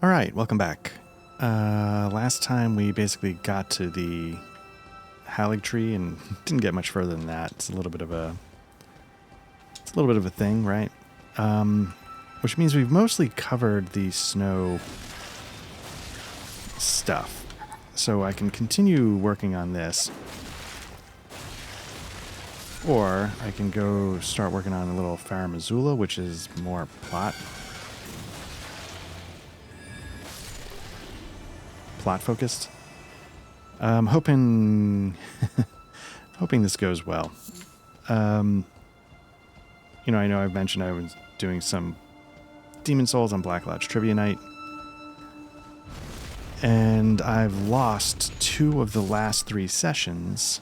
Alright, welcome back. Last time we basically got to the Haligtree and didn't get much further than that. It's a little bit of a thing, right? Which means we've mostly covered the snow stuff. So I can continue working on this. Or I can go start working on a little Farah Missoula, which is more plot focused. Hoping this goes well. I know I've mentioned I was doing some Demon Souls on Black Lodge Trivia Night, and I've lost 2 of the last 3 sessions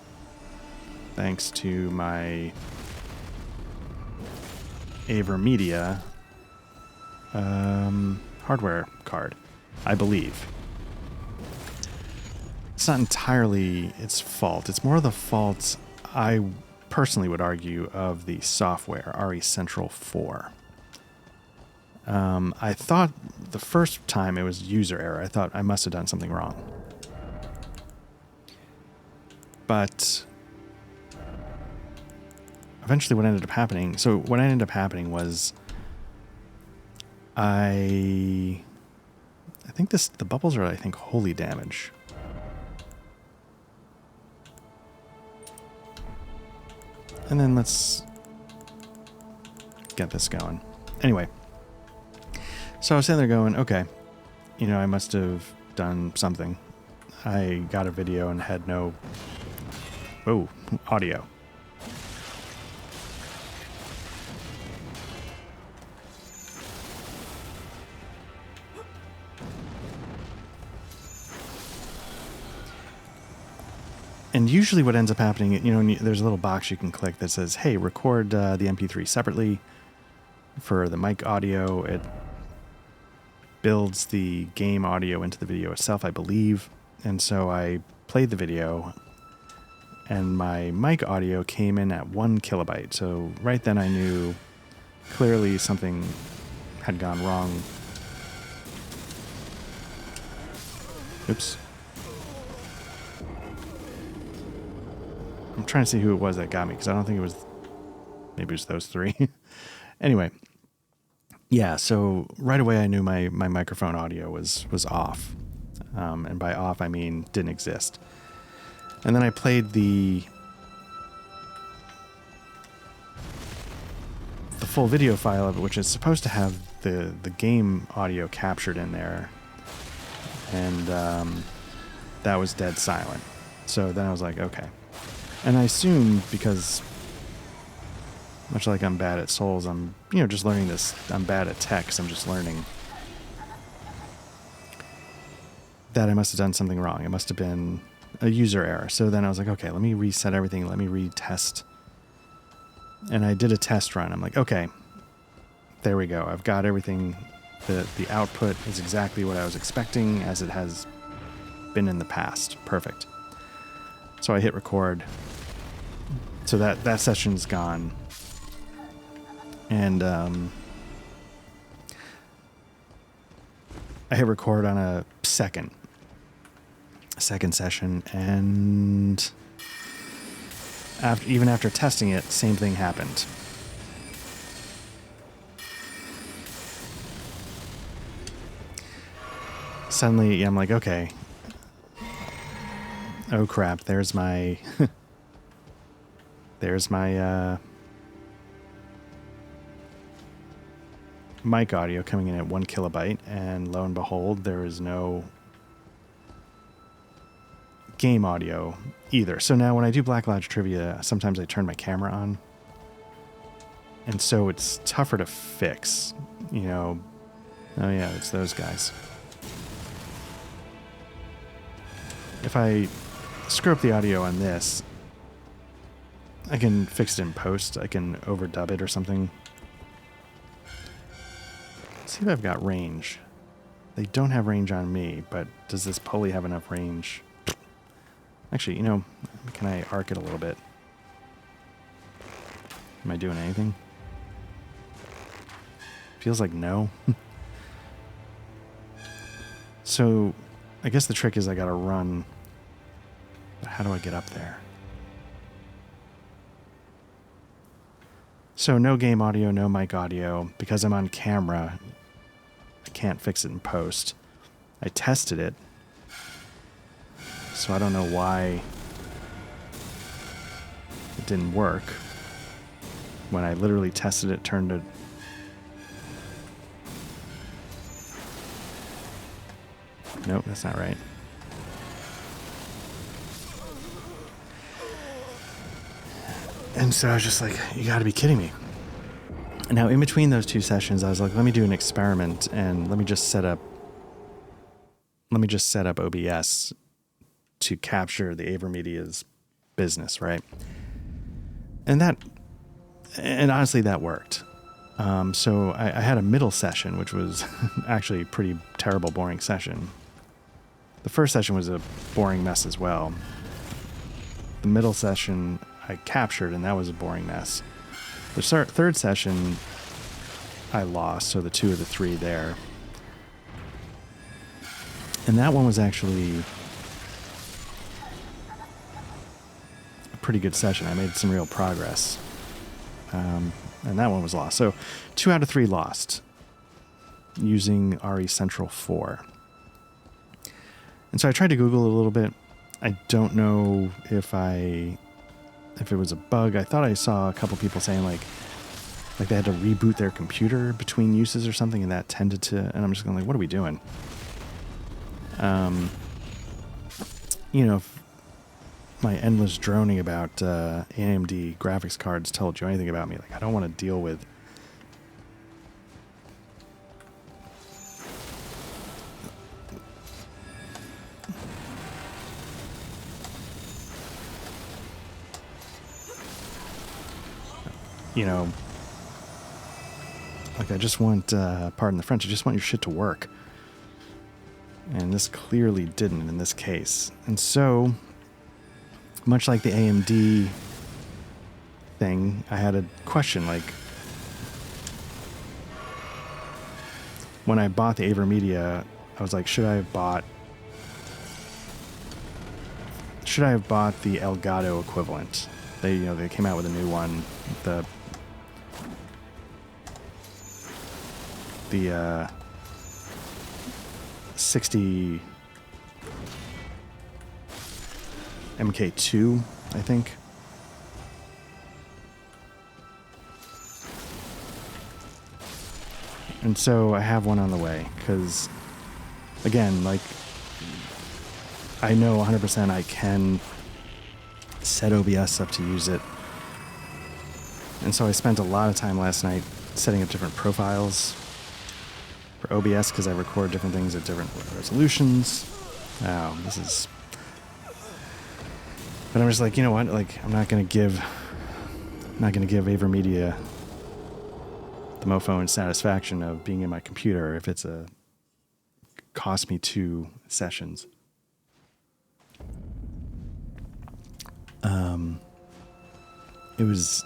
thanks to my Avermedia hardware card, I believe. It's not entirely its fault. It's more the fault, I personally would argue, of the software, RE Central 4. I thought the first time it was user error. I thought I must have done something wrong. But eventually what ended up happening... So what ended up happening was I think the bubbles are, holy damage. And then let's get this going. Anyway, so I was sitting there going, okay, I must have done something. I got a video and had no audio. And usually what ends up happening, there's a little box you can click that says, hey, record the MP3 separately. For the mic audio, it builds the game audio into the video itself, I believe. And so I played the video, and my mic audio came in at 1 kilobyte. So right then I knew clearly something had gone wrong. Oops. I'm trying to see who it was that got me, because I don't think it was... Maybe it was those 3. Anyway. Yeah, so right away I knew my microphone audio was off. And by off, I mean didn't exist. And then I played the full video file of it, which is supposed to have the game audio captured in there. And that was dead silent. So then I was like, okay. And I assumed, because much like I'm bad at Souls, I'm, just learning this. I'm bad at text. I'm just learning that I must have done something wrong. It must have been a user error. So then I was like, okay, let me reset everything. Let me retest. And I did a test run. I'm like, okay, there we go. I've got everything. The output is exactly what I was expecting, as it has been in the past. Perfect. So I hit record. So that session's gone. And I hit record on a second session, and even after testing it, same thing happened. Suddenly, I'm like, okay. Oh crap, there's my mic audio coming in at 1 kilobyte, and lo and behold, there is no game audio either. So now when I do Black Lodge Trivia, sometimes I turn my camera on, and so it's tougher to fix. Oh yeah, it's those guys. If I screw up the audio on this, I can fix it in post. I can overdub it or something. Let's see if I've got range. They don't have range on me, but does this pulley have enough range? Actually, can I arc it a little bit? Am I doing anything? Feels like no. So I guess the trick is I gotta run. But how do I get up there? So no game audio, no mic audio. Because I'm on camera, I can't fix it in post. I tested it. So I don't know why it didn't work. When I literally tested it, turned it. Nope, that's not right. And so I was just like, you gotta be kidding me. Now, in between those two sessions, I was like, let me do an experiment and let me just set up OBS to capture the AverMedia's business, right? And honestly, that worked. So I had a middle session, which was actually a pretty terrible, boring session. The first session was a boring mess as well. The middle session I captured, and that was a boring mess. The third session I lost, so the 2 of the 3 there. And that one was actually a pretty good session. I made some real progress. And that one was lost. So 2 out of 3 lost using RE Central 4. And so I tried to Google a little bit. I don't know if it was a bug. I thought I saw a couple people saying like they had to reboot their computer between uses or something, and that tended to, and I'm just going like, what are we doing? You know, if my endless droning about AMD graphics cards told you anything about me, like I don't want to deal with like I just want, pardon the French, I just want your shit to work. And this clearly didn't in this case. And so, much like the AMD thing, I had a question, like, when I bought the AverMedia, I was like, should I have bought the Elgato equivalent? They came out with a new one, the 60 MK2, I think. And so I have one on the way because, again, like, I know 100% I can set OBS up to use it. And so I spent a lot of time last night setting up different profiles for OBS because I record different things at different resolutions. Oh, this is... But I'm just like, you know what? Like, I'm not gonna give AverMedia the mofo and satisfaction of being in my computer if it's cost me 2 sessions. It was,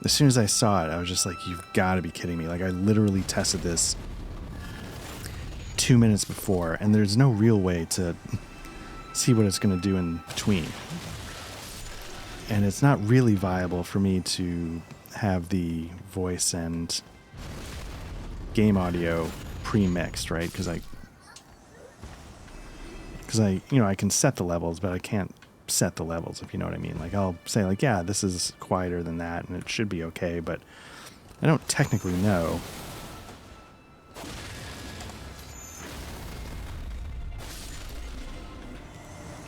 as soon as I saw it, I was just like, you've got to be kidding me. Like, I literally tested this 2 minutes before, and there's no real way to see what it's going to do in between. And it's not really viable for me to have the voice and game audio pre-mixed, right? Because I can set the levels, but I can't set the levels, if you know what I mean. Like, I'll say, like, yeah, this is quieter than that, and it should be okay, but I don't technically know.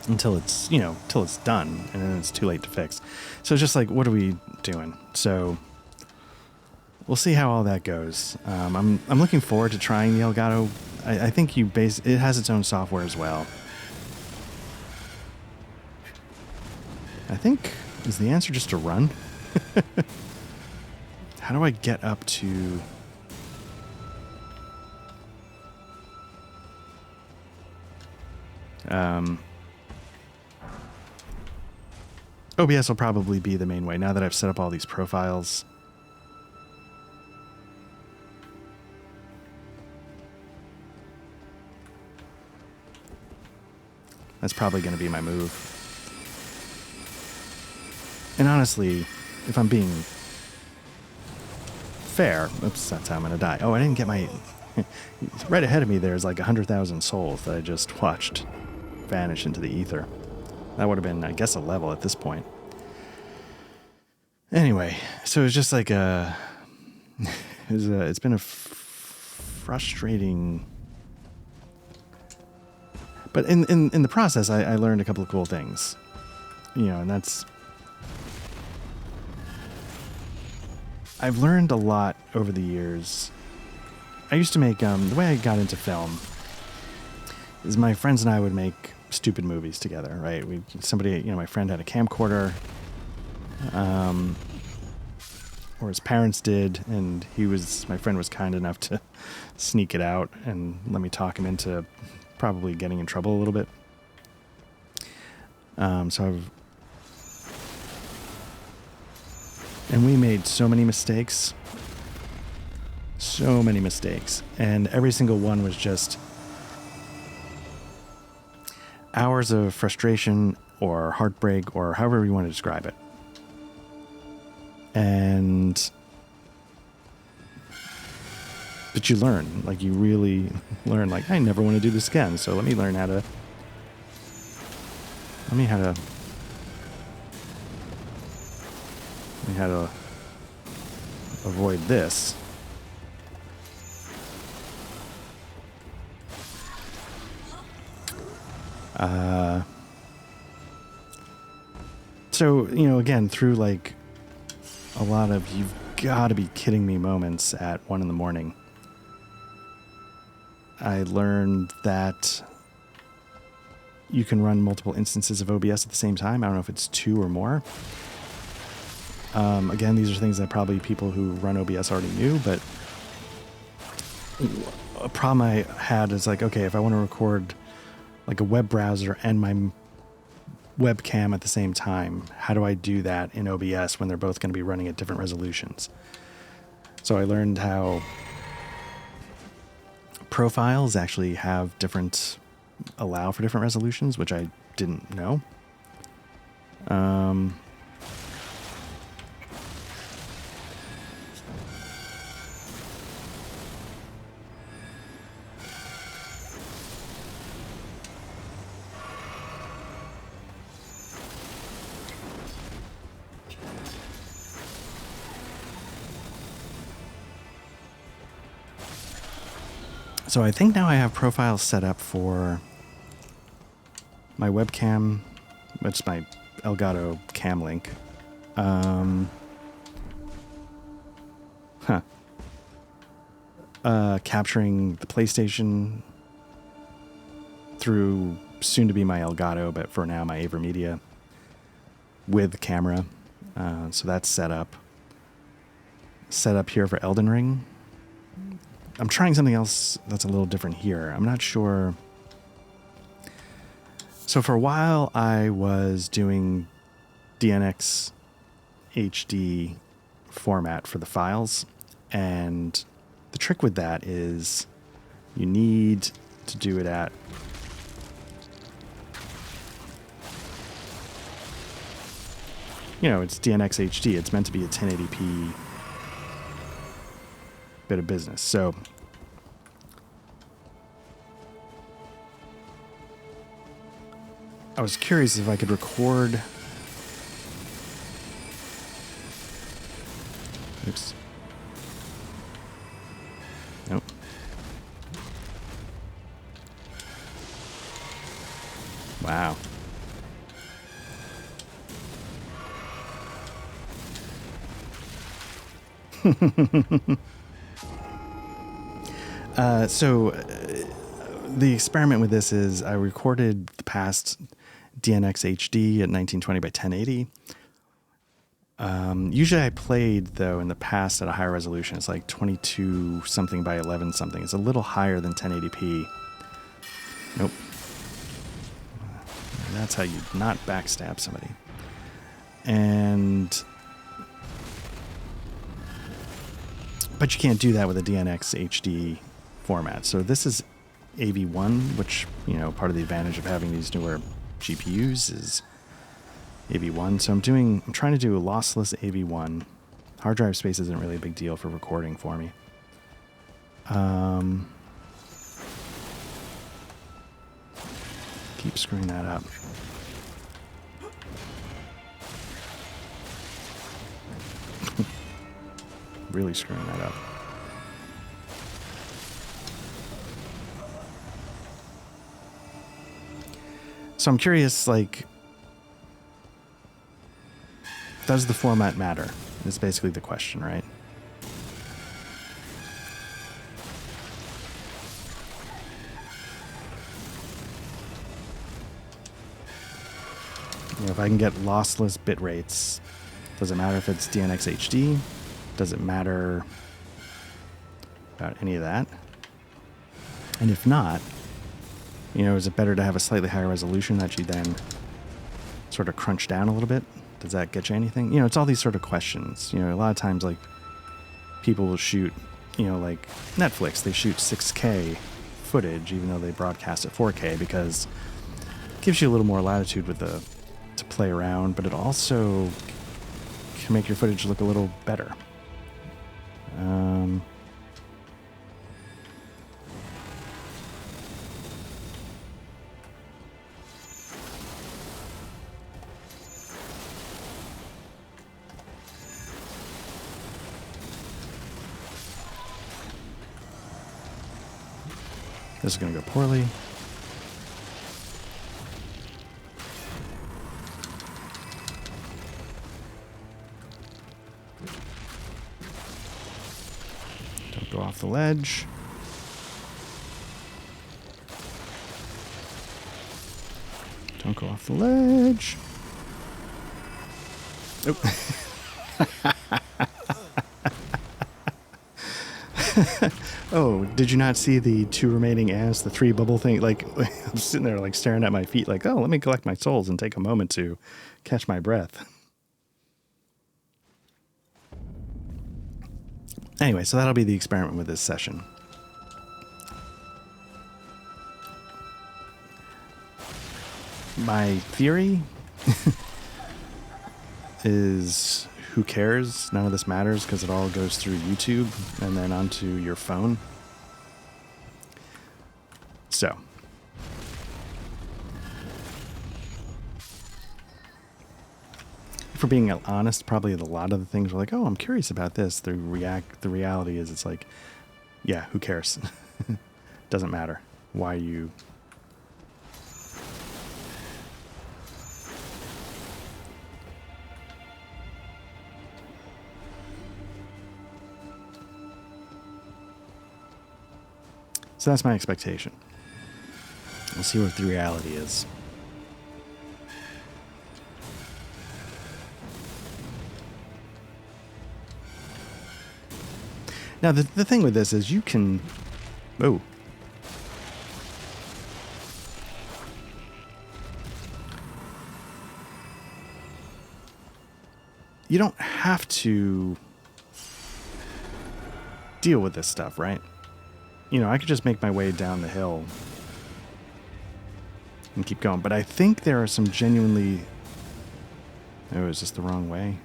Until it's done, and then it's too late to fix. So it's just like, what are we doing? So we'll see how all that goes. I'm looking forward to trying the Elgato. I think it has its own software as well. I think, is the answer just to run? How do I get up to... OBS will probably be the main way, now that I've set up all these profiles. That's probably going to be my move. And honestly, if I'm being fair, oops, that's how I'm going to die. Oh, I didn't get my... right ahead of me there's like 100,000 souls that I just watched vanish into the ether. That would have been, I guess, a level at this point. Anyway, so it's just like it's been a frustrating... But in the process, I learned a couple of cool things. You know, and that's... I've learned a lot over the years. I used to make... the way I got into film is my friends and I would make stupid movies together, right? My friend had a camcorder, or his parents did, and my friend was kind enough to sneak it out and let me talk him into probably getting in trouble a little bit. And we made so many mistakes, and every single one was just hours of frustration or heartbreak or however you want to describe it. But you learn, like you really learn, like I never want to do this again, so let me how to avoid this. So, again, through like a lot of you've got to be kidding me moments at 1 a.m, I learned that you can run multiple instances of OBS at the same time. I don't know if it's 2 or more. Again, these are things that probably people who run OBS already knew, but a problem I had is like, okay, if I want to record like a web browser and my webcam at the same time, how do I do that in OBS when they're both going to be running at different resolutions? So I learned how profiles actually allow for different resolutions, which I didn't know. So I think now I have profiles set up for my webcam, which is my Elgato Cam Link. Capturing the PlayStation through soon to be my Elgato, but for now my AverMedia with camera. So that's set up. Set up here for Elden Ring. I'm trying something else that's a little different here. I'm not sure. So for a while, I was doing DNX HD format for the files. And the trick with that is you need to do it at it's DNX HD. It's meant to be a 1080p bit of business. So I was curious if I could record. Oops. Nope. Wow. The experiment with this is I recorded the past DNX HD at 1920 by 1080. Usually I played, though, in the past at a higher resolution. It's like 22 something by 11 something. It's a little higher than 1080p. Nope. That's how you not backstab somebody. But you can't do that with a DNX HD format. So this is AV1, which, you know, part of the advantage of having these newer GPUs is AV1. So I'm trying to do a lossless AV1. Hard drive space isn't really a big deal for recording for me. Keep screwing that up. Really screwing that up. So I'm curious, like, does the format matter? Is basically the question, right? You know, if I can get lossless bit rates, does it matter if it's DNX HD? Does it matter about any of that? And if not, you know, is it better to have a slightly higher resolution that you then sort of crunch down a little bit? Does that get you anything? You know, it's all these sort of questions. You know, a lot of times, like, people will shoot, you know, like Netflix, they shoot 6K footage even though they broadcast at 4K because it gives you a little more latitude with to play around, but it also can make your footage look a little better. This is going to go poorly. Don't go off the ledge. Don't go off the ledge. Nope. Oh, did you not see the 2 remaining ants, the 3 bubble thing? Like, I'm sitting there, like, staring at my feet, like, oh, let me collect my souls and take a moment to catch my breath. Anyway, so that'll be the experiment with this session. My theory is, who cares? None of this matters because it all goes through YouTube and then onto your phone. So, for being honest, probably a lot of the things were like, oh, I'm curious about this. The reality is, it's like, yeah, who cares? Doesn't matter. Why you... So that's my expectation. We'll see what the reality is. Now, the thing with this is you can... Oh. You don't have to deal with this stuff, right? You know, I could just make my way down the hill and keep going. But I think there are some genuinely... Oh, is this the wrong way?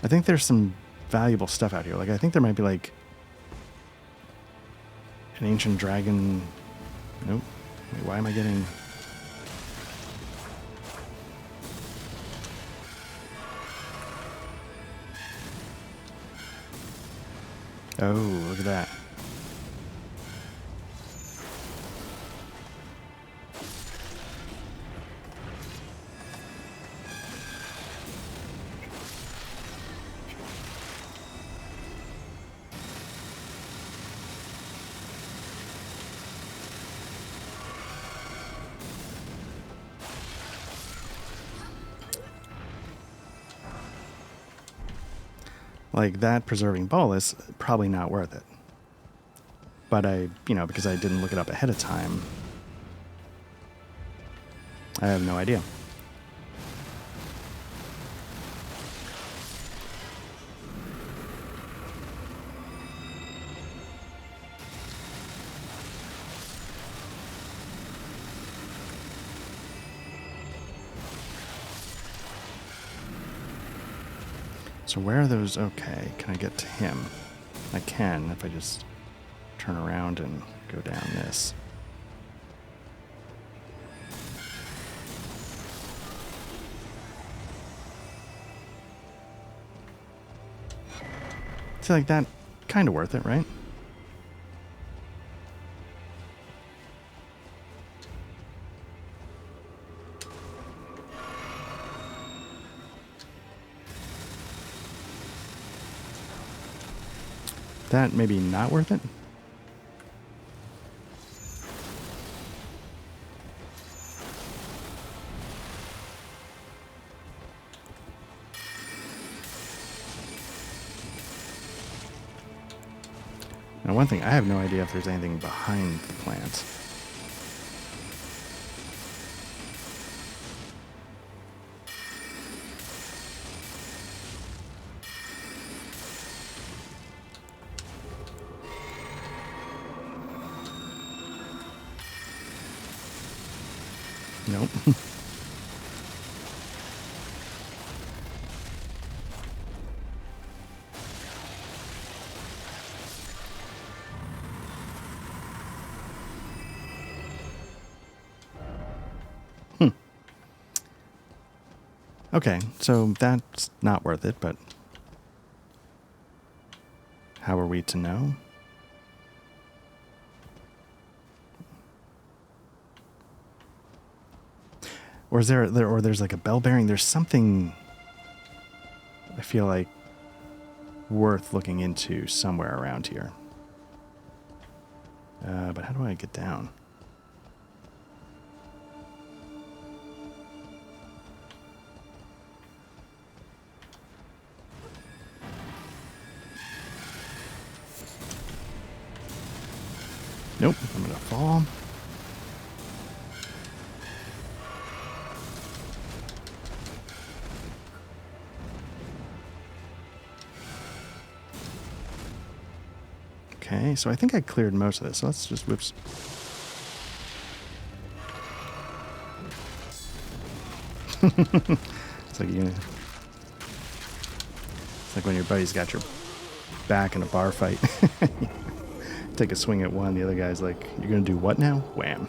I think there's some valuable stuff out here. Like, I think there might be, like, an ancient dragon... Nope. Wait, why am I getting... Oh, look at that. Like, that preserving bolus, probably not worth it. But because I didn't look it up ahead of time, I have no idea. So where are those? Okay, can I get to him? I can if I just turn around and go down this. So like that, kind of worth it, right? That maybe not worth it? Now, one thing, I have no idea if there's anything behind the plant. Nope. Okay, so that's not worth it, but how are we to know? Or is or there's like a bell bearing? There's something I feel like worth looking into somewhere around here. But how do I get down? Nope, I'm gonna fall. Okay, so I think I cleared most of this. So let's just, whoops. It's like it's like when your buddy's got your back in a bar fight. Take a swing at one, the other guy's like, "You're gonna do what now?" Wham.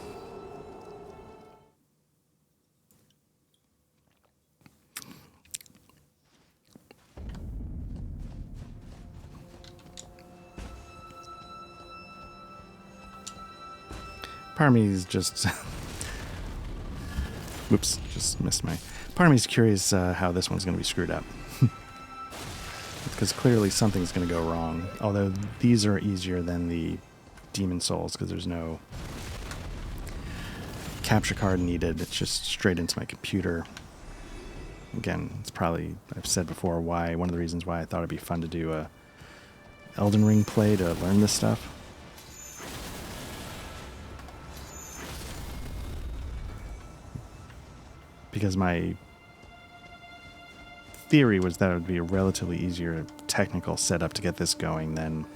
Part of me is just whoops, just missed my. Part of me is curious how this one's going to be screwed up. Because clearly something's going to go wrong. Although these are easier than the Demon Souls because there's no capture card needed. It's just straight into my computer. Again, it's probably, I've said before, why one of the reasons why I thought it'd be fun to do a Elden Ring play to learn this stuff. Because my theory was that it would be a relatively easier technical setup to get this going than,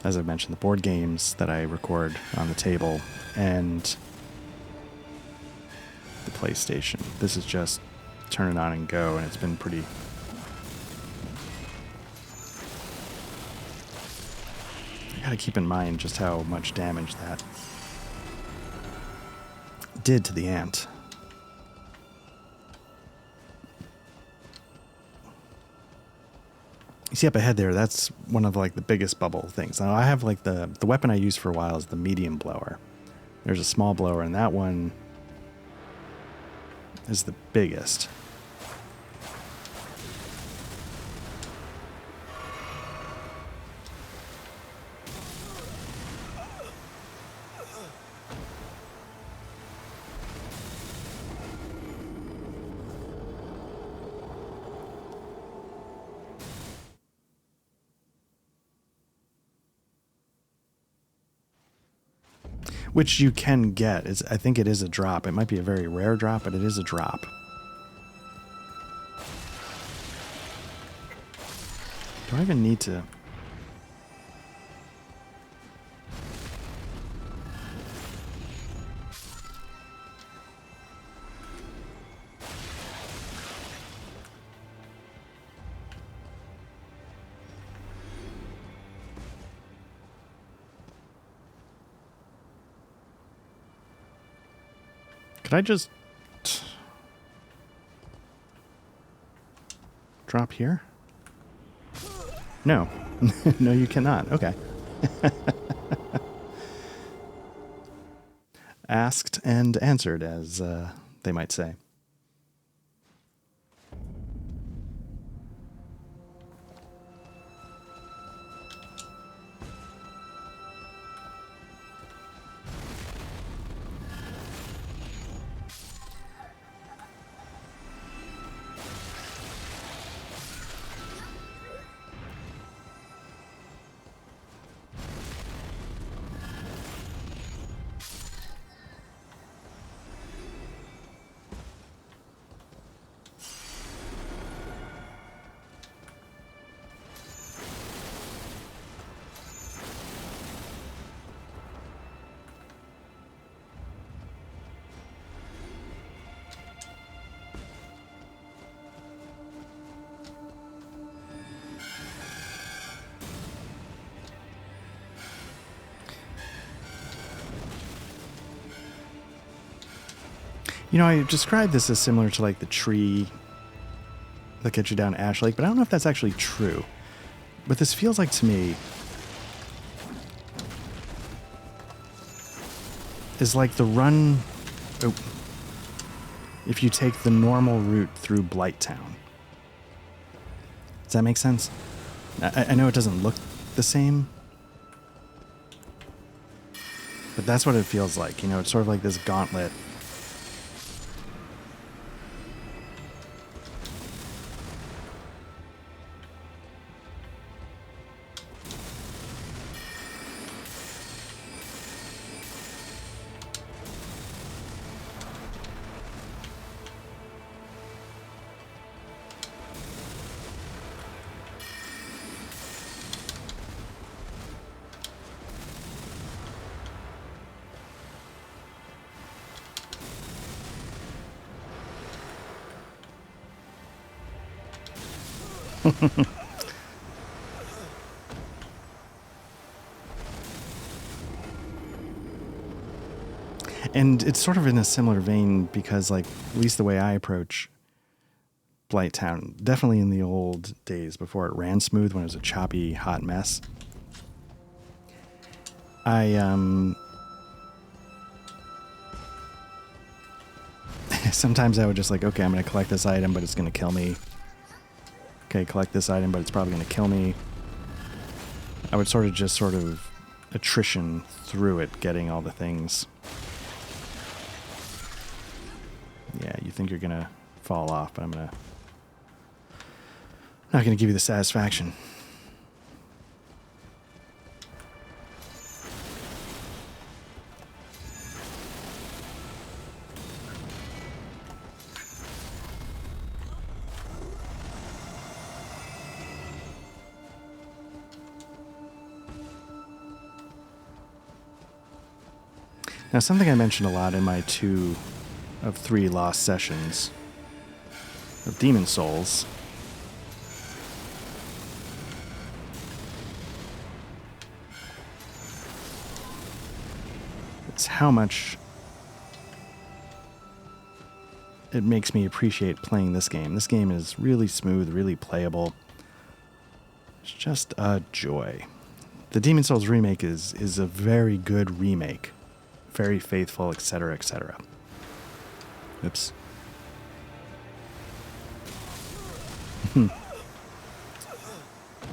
as I've mentioned, the board games that I record on the table and the PlayStation. This is just turn it on and go, and it's been pretty... I gotta keep in mind just how much damage that did to the ant. You see up ahead there, that's one of like the biggest bubble things. Now I have like the weapon I use for a while is the medium blower. There's a small blower, and that one is the biggest. Which you can get. I think it is a drop. It might be a very rare drop, but it is a drop. Do I even need to... Could I just drop here? No. No, you cannot. Okay. Asked and answered, as they might say. You know, I described this as similar to like the tree that gets you down Ash Lake, but I don't know if that's actually true. But this feels like to me is like the run. Oh, if you take the normal route through Blighttown. Does that make sense? I know it doesn't look the same, but that's what it feels like. You know, it's sort of like this gauntlet. And it's sort of in a similar vein because, like, at least the way I approach Blighttown, definitely in the old days before it ran smooth when it was a choppy, hot mess, sometimes I would just like, okay, I'm going to collect this item, but it's going to kill me. Okay, collect this item, but it's probably going to kill me. I would sort of attrition through it, getting all the things. Yeah, you think you're going to fall off, but I'm not going to give you the satisfaction. Now, something I mentioned a lot in my 2 of 3 lost sessions of Demon Souls it's how much it makes me appreciate playing this game. This game is really smooth, really playable. It's just a joy. The Demon Souls remake is a very good remake. Very faithful, etc., etc. Oops. You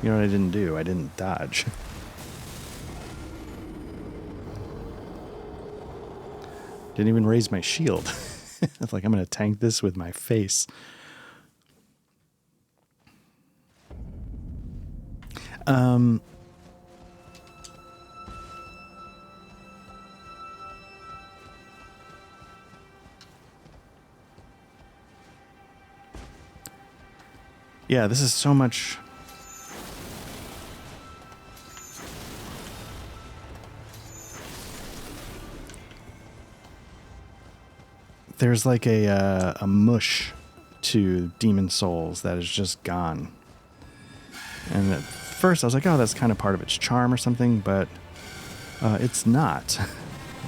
know what I didn't do? I didn't dodge. Didn't even raise my shield. It's like I'm going to tank this with my face. Yeah, this is so much. There's like a mush to Demon Souls that is just gone. And at first I was like, oh, that's kind of part of its charm or something, but it's not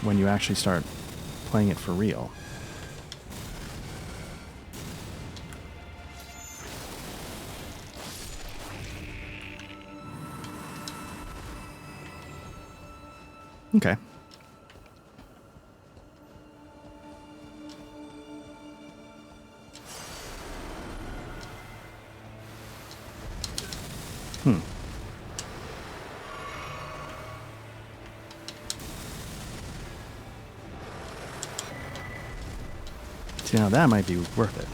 when you actually start playing it for real. Okay. Hmm. See, now that might be worth it.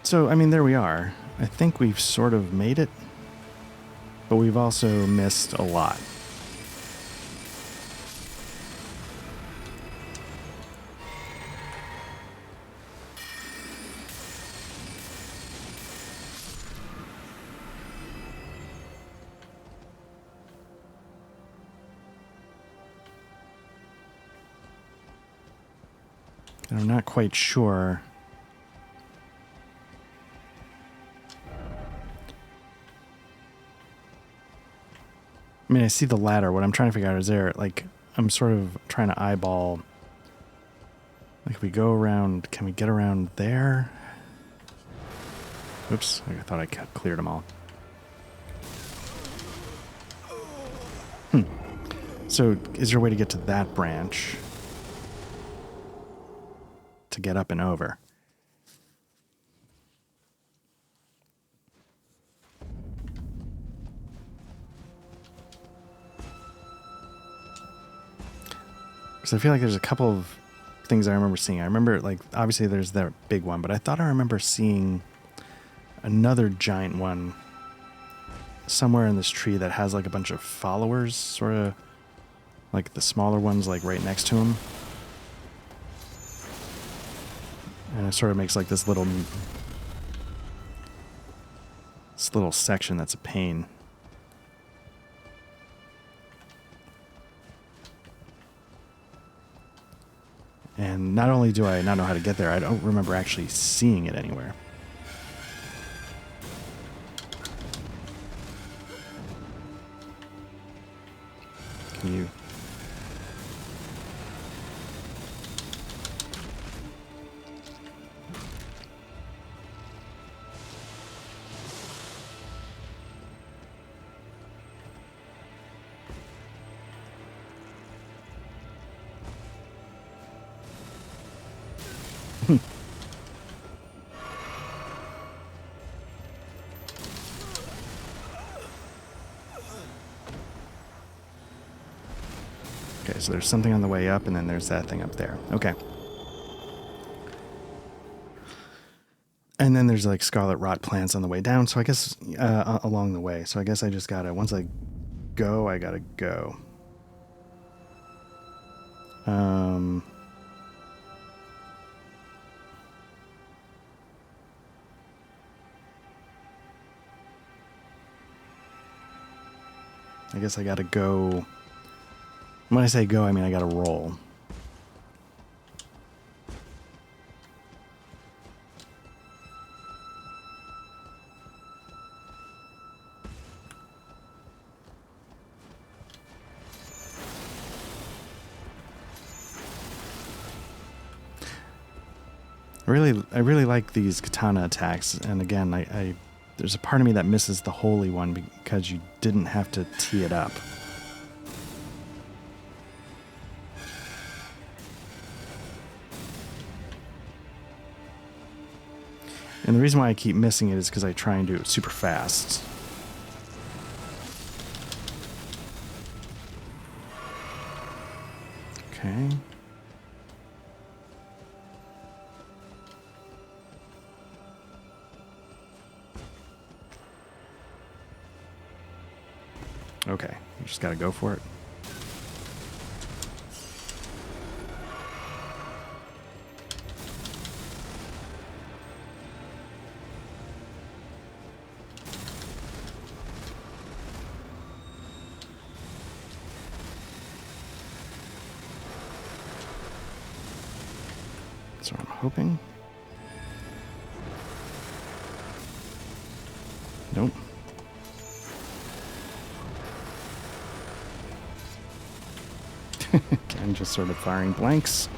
So, I mean, there we are. I think we've sort of made it, but we've also missed a lot. And I'm not quite sure. I mean, I see the ladder. What I'm trying to figure out is there, like, I'm sort of trying to eyeball. Like, if we go around, can we get around there? Oops, I thought I cleared them all. So, is there a way to get to that branch? To get up and over? Because I feel like there's a couple of things I remember seeing. I remember, like, obviously there's that big one, but I thought I remember seeing another giant one somewhere in this tree that has, like, a bunch of followers, sort of like the smaller ones, like, right next to him. And it sort of makes, like, this little section that's a pain. And not only do I not know how to get there, I don't remember actually seeing it anywhere. Can you... Okay, so there's something on the way up, and then there's that thing up there. Okay. And then there's, like, scarlet rot plants on the way down, so I guess, along the way. So I guess I just gotta, once I go, I gotta go. I guess I gotta go. When I say go, I mean I gotta roll. I really like these katana attacks, and again, I there's a part of me that misses the holy one because you didn't have to tee it up. And the reason why I keep missing it is because I try and do it super fast. Okay. Okay, you just gotta go for it. That's what I'm hoping. Nope. Again, just sort of firing blanks.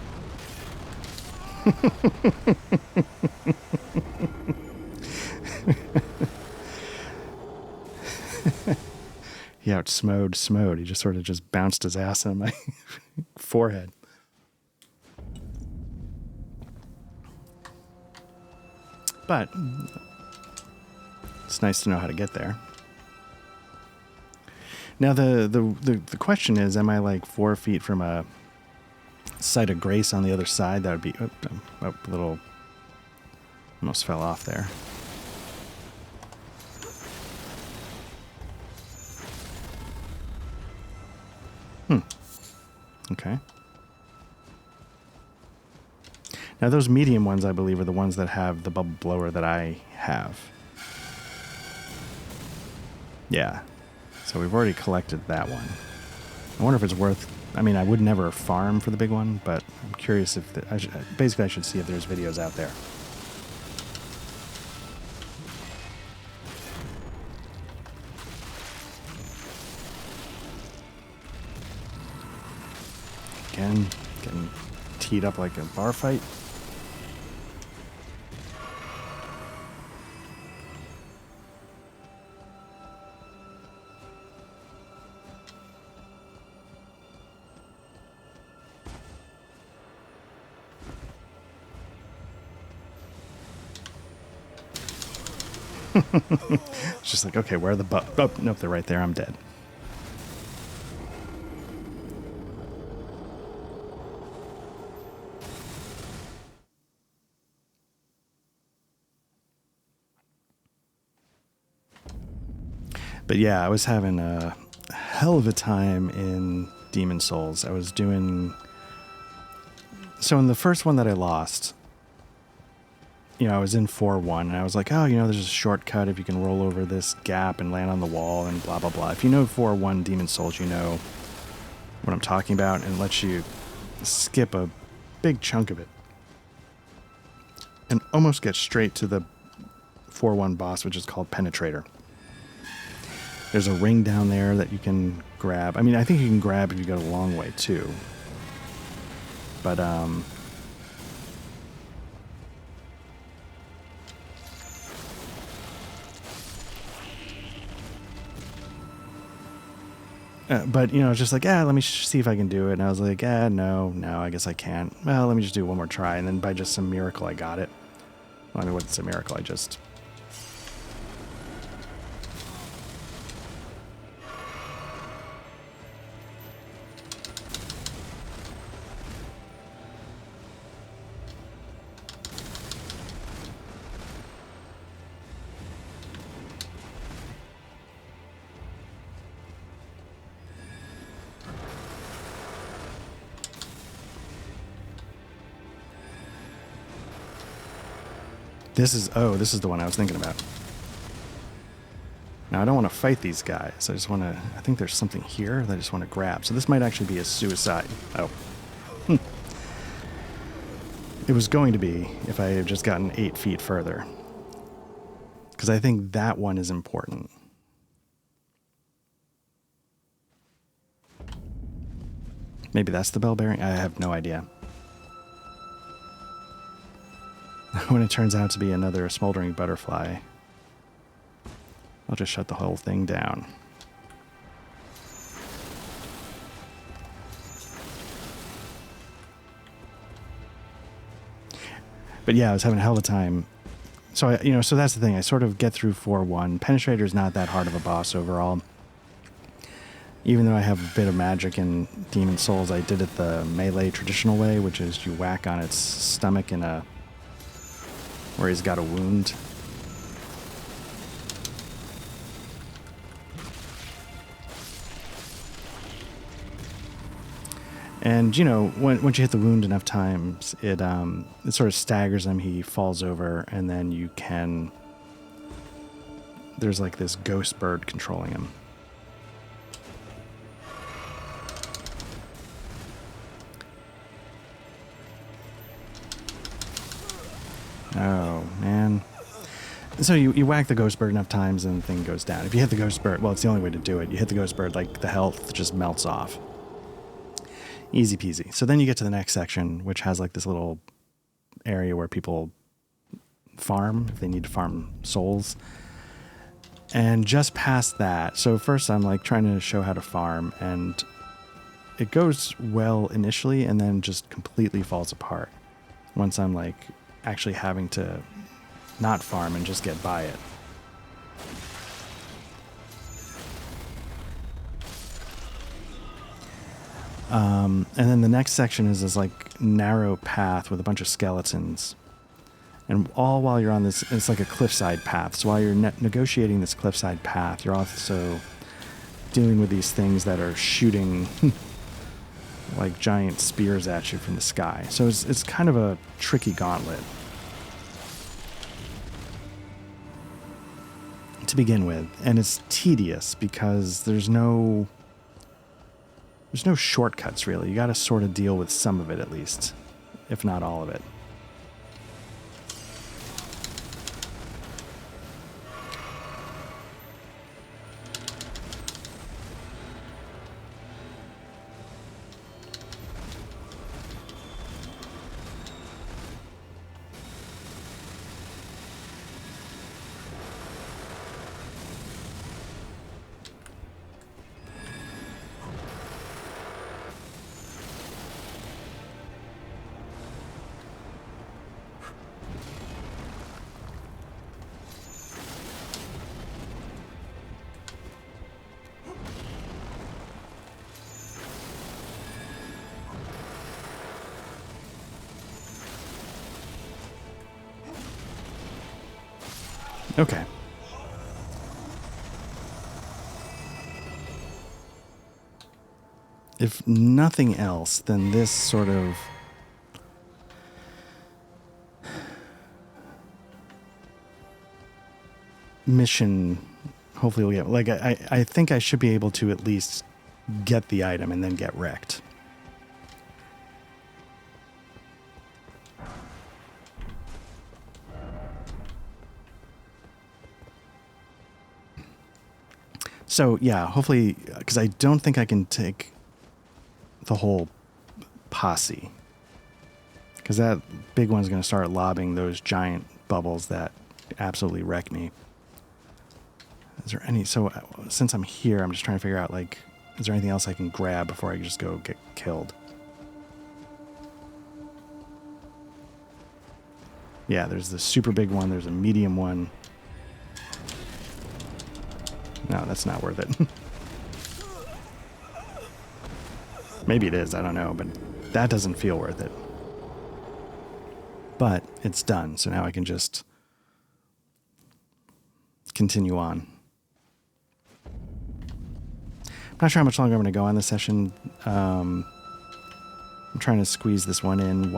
He out-smode. He just sort of just bounced his ass on my forehead. But it's nice to know how to get there. Now the question is, am I like 4 feet from a site of grace on the other side? That would be a little, almost fell off there. Okay. Now those medium ones, I believe, are the ones that have the bubble blower that I have. Yeah. So we've already collected that one. I wonder if it's worth... I mean, I would never farm for the big one, but I'm curious if... basically, I should see if there's videos out there. Again, getting teed up like a bar fight. It's just like, okay, where are the oh, nope, they're right there. I'm dead. But yeah, I was having a hell of a time in Demon Souls. I was doing... So in the first one that I lost, you know, I was in 4-1, and I was like, oh, you know, there's a shortcut if you can roll over this gap and land on the wall and blah, blah, blah. If you know 4-1 Demon Souls, you know what I'm talking about, and it lets you skip a big chunk of it and almost get straight to the 4-1 boss, which is called Penetrator. There's a ring down there that you can grab. I mean, I think you can grab if you go a long way, too. But, but, you know, it's just like, let me see if I can do it. And I was like, no, I guess I can't. Well, let me just do one more try. And then by just some miracle, I got it. Well, I mean, what's a miracle? I just... This is the one I was thinking about. Now, I don't want to fight these guys. I just want to... I think there's something here that I just want to grab. So this might actually be a suicide. Oh. It was going to be if I had just gotten 8 feet further. Because I think that one is important. Maybe that's the bell bearing? I have no idea. When it turns out to be another smoldering butterfly, I'll just shut the whole thing down. But yeah, I was having a hell of a time. So, so that's the thing. I sort of get through 4-1. Penetrator's not that hard of a boss overall. Even though I have a bit of magic in Demon Souls, I did it the melee traditional way, which is you whack on its stomach in a... where he's got a wound. And, once you hit the wound enough times, it sort of staggers him. He falls over, and then you can... there's like this ghost bird controlling him. Oh, man. So you whack the ghost bird enough times and the thing goes down. If you hit the ghost bird, well, it's the only way to do it. You hit the ghost bird, like, the health just melts off. Easy peasy. So then you get to the next section, which has, like, this little area where people farm, if they need to farm souls. And just past that, so first I'm, like, trying to show how to farm, and it goes well initially and then just completely falls apart once I'm, like, actually having to not farm and just get by it. And then the next section is this, like, narrow path with a bunch of skeletons. And all while you're on this, it's like a cliffside path. So while you're negotiating this cliffside path, you're also dealing with these things that are shooting like giant spears at you from the sky. So it's kind of a tricky gauntlet to begin with. And it's tedious because there's no shortcuts, really. You got to sort of deal with some of it, at least, if not all of it. Okay. If nothing else, then this sort of mission, hopefully we'll get, like, I think I should be able to at least get the item and then get wrecked. So, yeah, hopefully, because I don't think I can take the whole posse. Because that big one's going to start lobbing those giant bubbles that absolutely wreck me. Is there any... So, since I'm here, I'm just trying to figure out, like, is there anything else I can grab before I just go get killed? Yeah, there's the super big one. There's a medium one. No, that's not worth it. Maybe it is, I don't know, but that doesn't feel worth it. But it's done, so now I can just continue on. I'm not sure how much longer I'm going to go on this session. I'm trying to squeeze this one in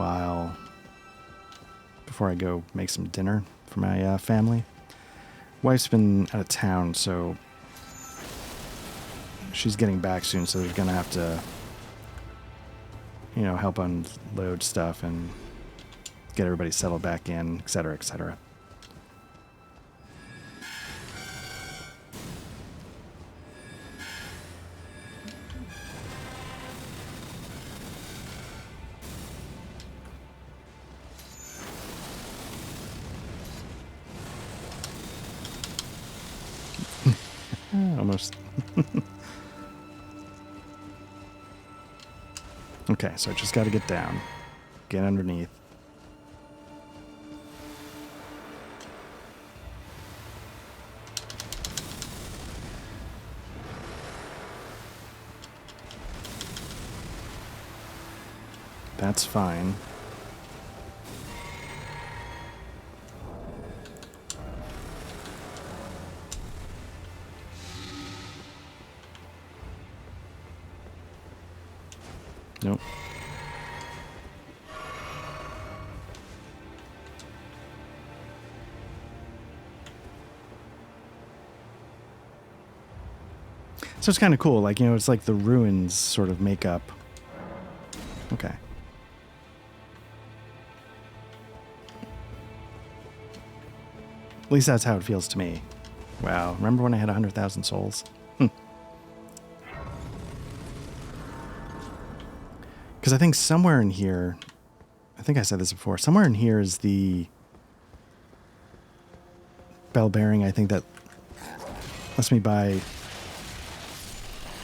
before I go make some dinner for my family. Wife's been out of town, so she's getting back soon, so they're going to have to, help unload stuff and get everybody settled back in, et cetera, et cetera. Almost. Okay, so I just got to get down. Get underneath. That's fine. Nope. So it's kind of cool. Like, it's like the ruins sort of make up. Okay. At least that's how it feels to me. Wow, remember when I had 100,000 souls? Because I think somewhere in here, I think I said this before, somewhere in here is the bell bearing, I think, that lets me buy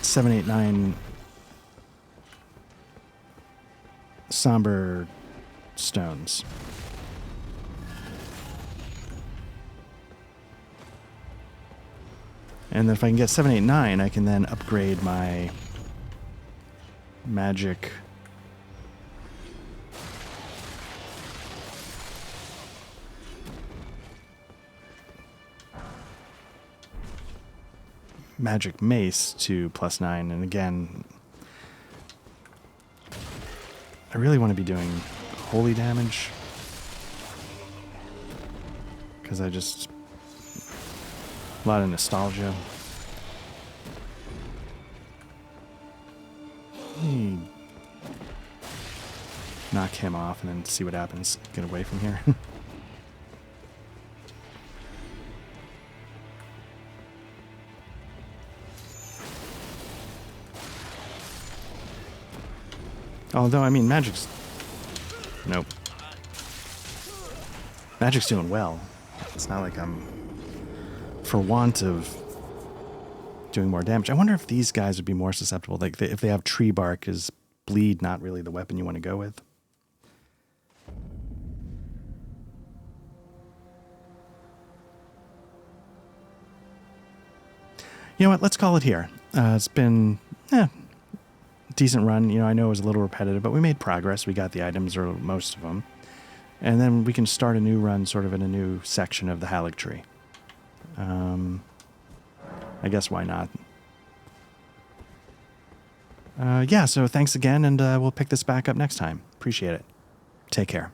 789 somber stones. And then if I can get 789, I can then upgrade my magic mace to +9. And again, I really want to be doing holy damage because a lot of nostalgia. Knock him off and then see what happens. Get away from here. Although, I mean, Magic's... Nope. Magic's doing well. It's not like I'm... for want of doing more damage. I wonder if these guys would be more susceptible. Like, if they have tree bark, is bleed not really the weapon you want to go with? You know what? Let's call it here. It's been... decent run. You know, I know it was a little repetitive, but we made progress. We got the items, or most of them. And then we can start a new run sort of in a new section of the Haligtree. I guess why not? Yeah, so thanks again, and we'll pick this back up next time. Appreciate it. Take care.